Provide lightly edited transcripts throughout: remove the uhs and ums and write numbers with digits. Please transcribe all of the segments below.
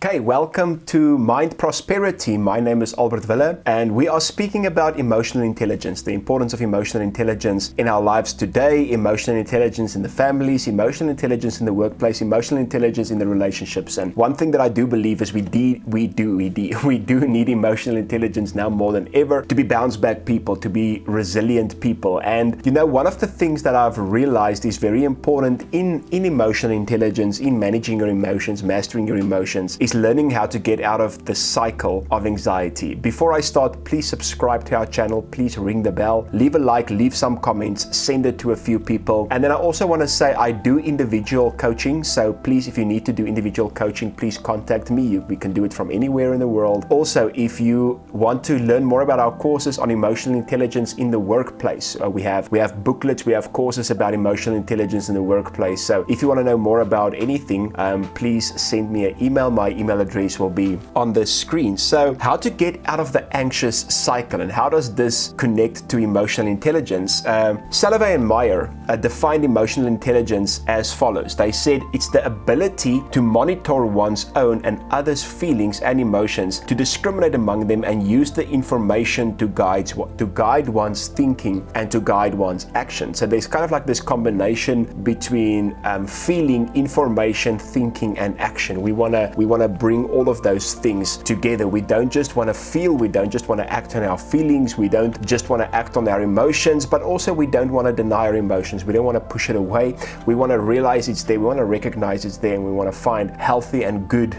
Okay, welcome to Mind Prosperity. My name is Albert Wille, and we are speaking about emotional intelligence, the importance of emotional intelligence in our lives today, emotional intelligence in the families, emotional intelligence in the workplace, emotional intelligence in the relationships. And one thing that I do believe is we do need emotional intelligence now more than ever to be bounce back people, to be resilient people. And you know, one of the things that I've realized is very important in emotional intelligence, in managing your emotions, mastering your emotions, is learning how to get out of the cycle of anxiety. Before I start, please subscribe to our channel, please ring the bell, leave a like, leave some comments, send it to a few people. And then I also want to say I do individual coaching, so please, if you need to do individual coaching, please contact me. We can do it from anywhere in the world. Also, if you want to learn more about our courses on emotional intelligence in the workplace, we have booklets, we have courses about emotional intelligence in the workplace. So if you want to know more about anything, please send me an email. My email address will be on the screen. So how to get out of the anxious cycle, and how does this connect to emotional intelligence? Salovey and Meyer defined emotional intelligence as follows. They said it's the ability to monitor one's own and others' feelings and emotions, to discriminate among them and use the information to guide one's thinking and to guide one's action. So there's kind of like this combination between feeling, information, thinking, and action. We want to bring all of those things together. We don't just want to feel, we don't just want to act on our feelings, we don't just want to act on our emotions, but also we don't want to deny our emotions. We don't want to push it away. We want to realize it's there, we want to recognize it's there, and we want to find healthy and good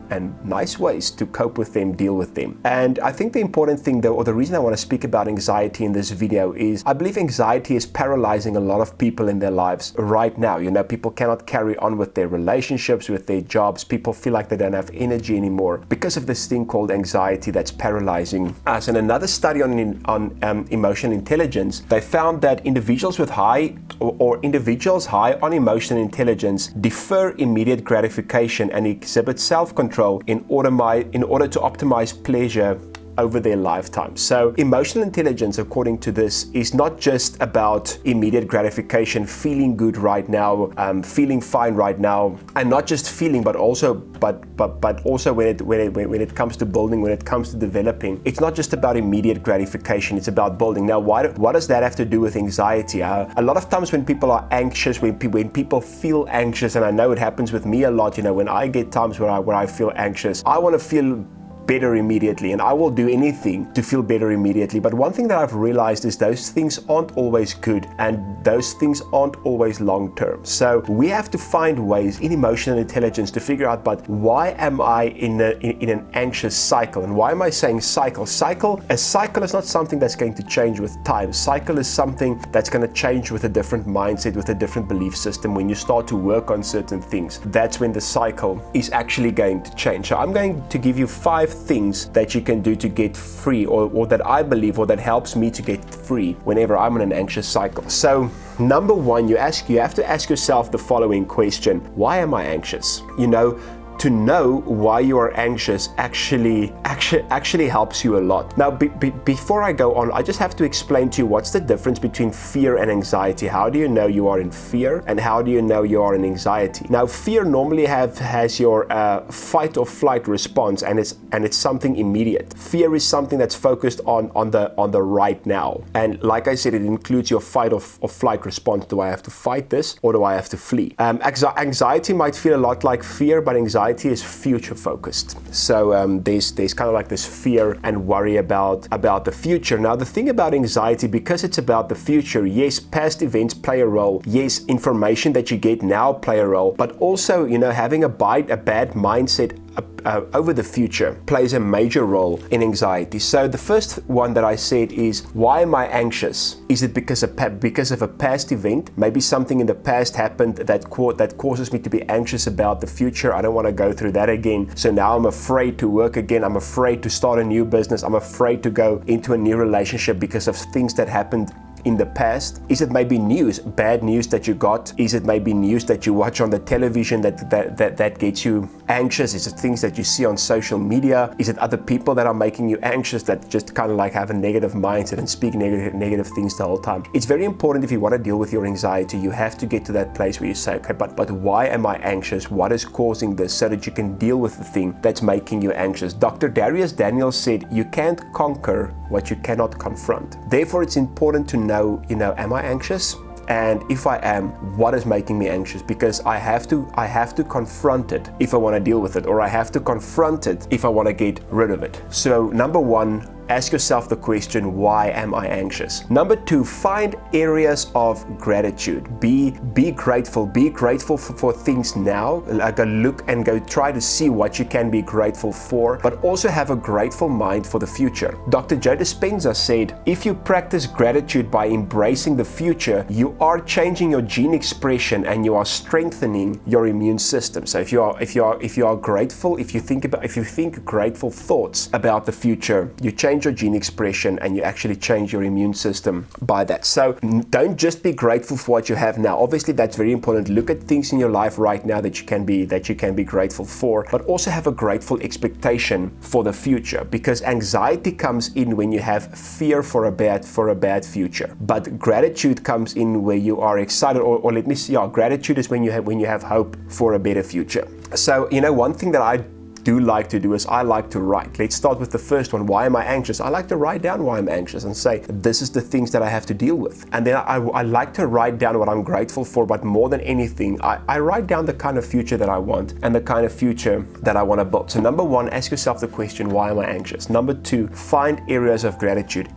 and nice ways to cope with them, deal with them. And I think the important thing though, or the reason I want to speak about anxiety in this video, is I believe anxiety is paralyzing a lot of people in their lives right now. You know, people cannot carry on with their relationships, with their jobs. People feel like they don't have energy anymore because of this thing called anxiety that's paralyzing us. And another study on emotional intelligence, they found that individuals with high individuals high on emotional intelligence defer immediate gratification and exhibit self-control in order to optimize pleasure over their lifetime. So emotional intelligence, according to this, is not just about immediate gratification, feeling good right now, feeling fine right now, and not just feeling, but also when it comes to building, when it comes to developing. It's not just about immediate gratification, it's about building. Now, what does that have to do with anxiety? A lot of times when people are anxious, when people feel anxious, and I know it happens with me a lot, you know, when I get times where I feel anxious, I want to feel better immediately, and I will do anything to feel better immediately. But one thing that I've realized is those things aren't always good, and those things aren't always long term. So we have to find ways in emotional intelligence to figure out, but why am I in an anxious cycle? And why am I saying cycle? A cycle is not something that's going to change with time. Cycle is something that's going to change with a different mindset, with a different belief system. When you start to work on certain things, that's when the cycle is actually going to change. So I'm going to give you 5 things that you can do to get free, or that I believe, or that helps me to get free whenever I'm in an anxious cycle. So number 1, you have to ask yourself the following question: why am I anxious? You know, to know why you are anxious actually helps you a lot. Now, before I go on, I just have to explain to you what's the difference between fear and anxiety. How do you know you are in fear, and how do you know you are in anxiety? Now, fear normally has your fight or flight response, and it's something immediate. Fear is something that's focused on the right now, and like I said, it includes your fight or flight response. Do I have to fight this, or do I have to flee? Anxiety might feel a lot like fear, but anxiety is future focused. So there's kind of like this fear and worry about the future. Now, the thing about anxiety, because it's about the future, yes, past events play a role. Yes, information that you get now play a role, but also, you know, having a bad mindset over the future plays a major role in anxiety. So the first one that I said is, why am I anxious? Is it because of a past event? Maybe something in the past happened that causes me to be anxious about the future. I don't want to go through that again. So now I'm afraid to work again. I'm afraid to start a new business. I'm afraid to go into a new relationship because of things that happened in the past? Is it maybe news, bad news that you got? Is it maybe news that you watch on the television that gets you anxious? Is it things that you see on social media? Is it other people that are making you anxious that just kind of like have a negative mindset and speak negative things the whole time? It's very important if you want to deal with your anxiety, you have to get to that place where you say, okay, but why am I anxious? What is causing this, so that you can deal with the thing that's making you anxious? Dr. Darius Daniels said, you can't conquer what you cannot confront. Therefore, it's important to know, am I anxious? And if I am, what is making me anxious? Because I have to confront it if I want to deal with it, or I have to confront it if I want to get rid of it. So number one, ask yourself the question, why am I anxious? Number two, find areas of gratitude. Be grateful. Be grateful for things now. Like go look and go try to see what you can be grateful for, but also have a grateful mind for the future. Dr. Joe Dispenza said, if you practice gratitude by embracing the future, you are changing your gene expression and you are strengthening your immune system. So if you are grateful, if you think grateful thoughts about the future, you change your gene expression and you actually change your immune system by that. So don't just be grateful for what you have now. Obviously, that's very important. Look at things in your life right now that you can be grateful for, but also have a grateful expectation for the future, because anxiety comes in when you have fear for a bad future. But gratitude comes in where you are excited, or let me see, gratitude is when you have hope for a better future. So, one thing that I do like to do is I like to write. Let's start with the first one. Why am I anxious? I like to write down why I'm anxious and say, this is the things that I have to deal with. And then I like to write down what I'm grateful for, but more than anything, I write down the kind of future that I want and the kind of future that I want to build. So number one, ask yourself the question, why am I anxious? Number two, find areas of gratitude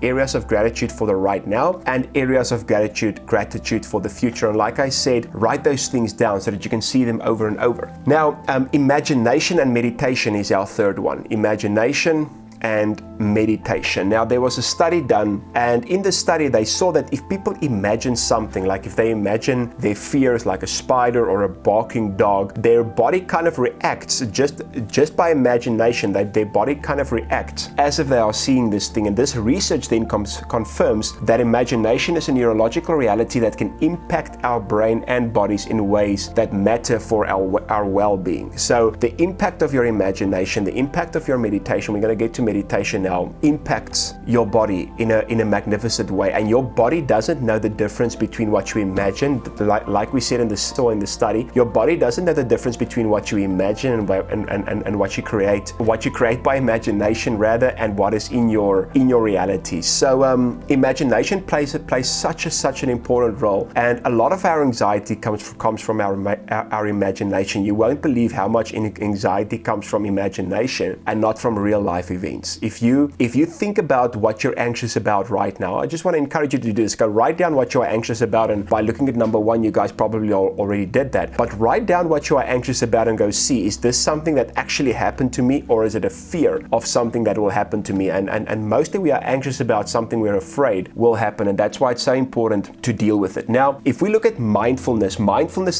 for the right now, and areas of gratitude for the future. And like I said, write those things down so that you can see them over and over. Now, imagination and meditation is our third one. Imagination and meditation. Now, there was a study done, and in the study they saw that if people imagine something, like if they imagine their fears like a spider or a barking dog, their body kind of reacts just by imagination. Their body kind of reacts as if they are seeing this thing. And this research then confirms that imagination is a neurological reality that can impact our brain and bodies in ways that matter for our well-being. So the impact of your imagination, the impact of your meditation, we're going to get to meditation now, impacts your body in a magnificent way. And your body doesn't know the difference between what you imagine, like we said in the study. Your body doesn't know the difference between what you imagine and what you create by imagination rather, and what is in your reality. So imagination plays such an important role, and a lot of our anxiety comes from our imagination. You won't believe how much anxiety comes from imagination and not from real life events. If you think about what you're anxious about right now, I just want to encourage you to do this. Go write down what you are anxious about, and by looking at number one, you guys probably already did that. But write down what you are anxious about and go see, is this something that actually happened to me, or is it a fear of something that will happen to me? And mostly we are anxious about something we're afraid will happen, and that's why it's so important to deal with it. Now, if we look at mindfulness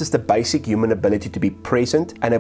is the basic human ability to be present and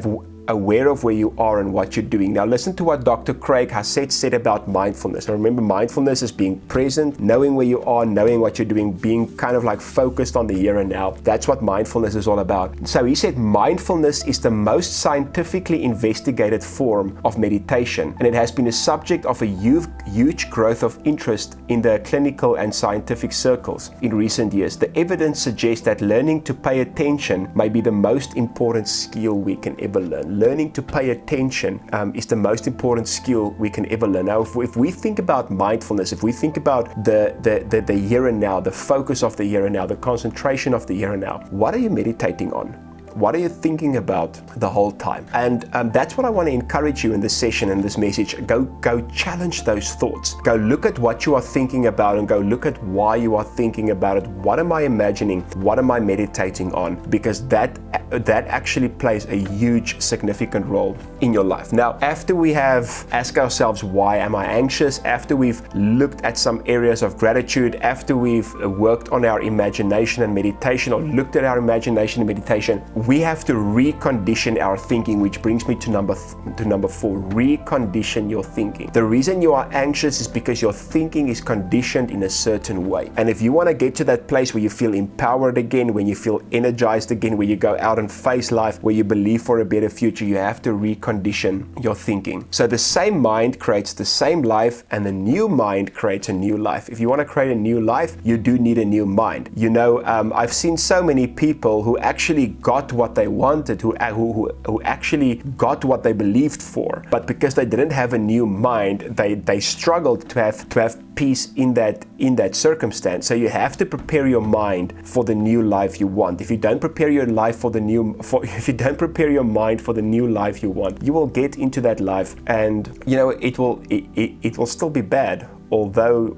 aware of where you are and what you're doing. Now listen to what Dr. Craig Hassett said about mindfulness. Now remember, mindfulness is being present, knowing where you are, knowing what you're doing, being kind of like focused on the here and now. That's what mindfulness is all about. So he said mindfulness is the most scientifically investigated form of meditation, and it has been a subject of a huge growth of interest in the clinical and scientific circles in recent years. The evidence suggests that learning to pay attention may be the most important skill we can ever learn. Learning to pay attention is the most important skill we can ever learn. Now, if we think about mindfulness, if we think about the here and now, the focus of the here and now, the concentration of the here and now, what are you meditating on? What are you thinking about the whole time? And that's what I want to encourage you in this session, in this message. Go challenge those thoughts. Go look at what you are thinking about and go look at why you are thinking about it. What am I imagining? What am I meditating on? Because that actually plays a huge, significant role in your life. Now, after we have asked ourselves, why am I anxious? After we've looked at some areas of gratitude, after we've worked on our imagination and meditation, or looked at our imagination and meditation, we have to recondition our thinking, which brings me to number 4. Recondition your thinking. The reason you are anxious is because your thinking is conditioned in a certain way. And if you want to get to that place where you feel empowered again, when you feel energized again, where you go out and face life, where you believe for a better future, you have to recondition your thinking. So the same mind creates the same life, and the new mind creates a new life. If you want to create a new life, you do need a new mind. You know, I've seen so many people who actually got what they wanted, who actually got what they believed for, but because they didn't have a new mind, they struggled to have peace in that circumstance. So you have to prepare your mind for the new life you want. If you don't prepare your life if you don't prepare your mind for the new life you want, you will get into that life, and you know it will still be bad. Although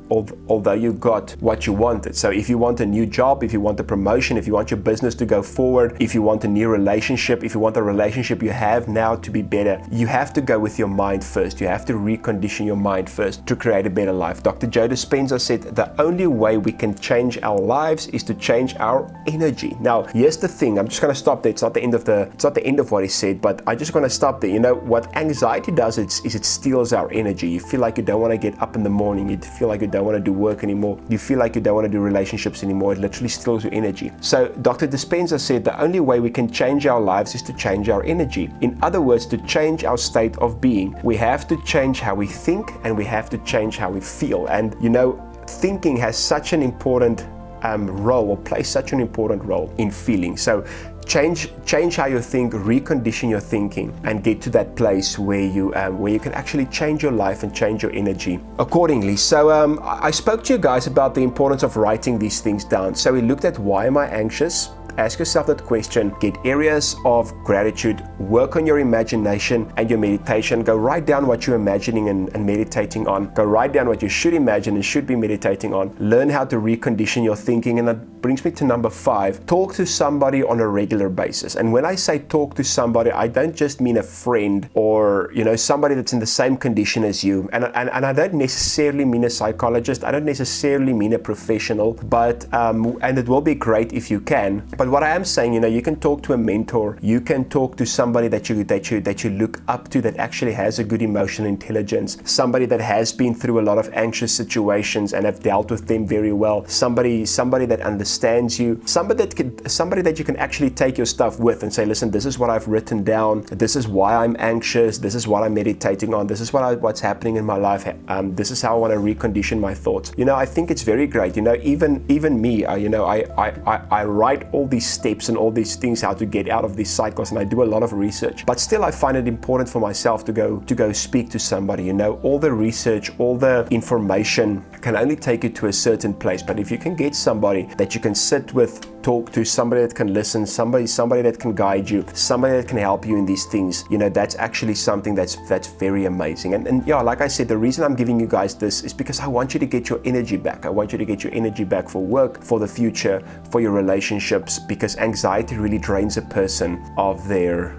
you got what you wanted. So if you want a new job, if you want a promotion, if you want your business to go forward, if you want a new relationship, if you want the relationship you have now to be better, you have to go with your mind first. You have to recondition your mind first to create a better life. Dr. Joe Dispenza said the only way we can change our lives is to change our energy. Now, here's the thing. I'm just going to stop there. It's not the end of what he said, but I just going to stop there. You know what anxiety does is it steals our energy. You feel like you don't want to get up in the morning. You feel like you don't want to do work anymore. You feel like you don't want to do relationships anymore. It literally steals your energy. So Dr. Dispenza said the only way we can change our lives is to change our energy. In other words, to change our state of being. We have to change how we think, and we have to change how we feel. And you know, thinking has such an important role, or plays such an important role in feeling. So change how you think, recondition your thinking, and get to that place where you can actually change your life and change your energy accordingly. So I spoke to you guys about the importance of writing these things down. So we looked at why am I anxious? Ask yourself that question, get areas of gratitude, work on your imagination and your meditation. Go write down what you're imagining and meditating on. Go write down what you should imagine and should be meditating on. Learn how to recondition your thinking. And that brings me to number 5. Talk to somebody on a regular basis. And when I say talk to somebody, I don't just mean a friend or, you know, somebody that's in the same condition as you. And I don't necessarily mean a psychologist. I don't necessarily mean a professional, but and it will be great if you can. But what I am saying, you know, you can talk to a mentor, you can talk to somebody that you look up to, that actually has a good emotional intelligence, somebody that has been through a lot of anxious situations and have dealt with them very well, somebody that understands you, somebody that you can actually take your stuff with and say, listen, this is what I've written down, this is why I'm anxious, this is what I'm meditating on, this is what's happening in my life, this is how I want to recondition my thoughts. You know, I think it's very great. You know, even me, I write all these steps and all these things, how to get out of these cycles, and I do a lot of research, but still I find it important for myself to go speak to somebody. You know, all the research, all the information can only take you to a certain place, but if you can get somebody that you can sit with, talk to, somebody that can listen, somebody that can guide you, somebody that can help you in these things, you know, that's actually something that's very amazing. And yeah, like I said, the reason I'm giving you guys this is because I want you to get your energy back. I want you to get your energy back for work, for the future, for your relationships, because anxiety really drains a person of their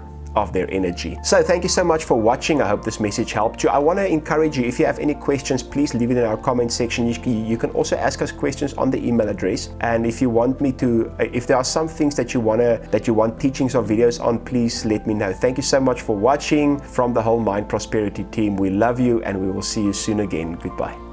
energy. So thank you so much for watching. I hope this message helped you. I want to encourage you, if you have any questions, please leave it in our comment section. You can also ask us questions on the email address. And if you want me to, if there are some things that you want teachings or videos on, please let me know. Thank you so much for watching. From the whole Mind Prosperity team, we love you, and we will see you soon again. Goodbye.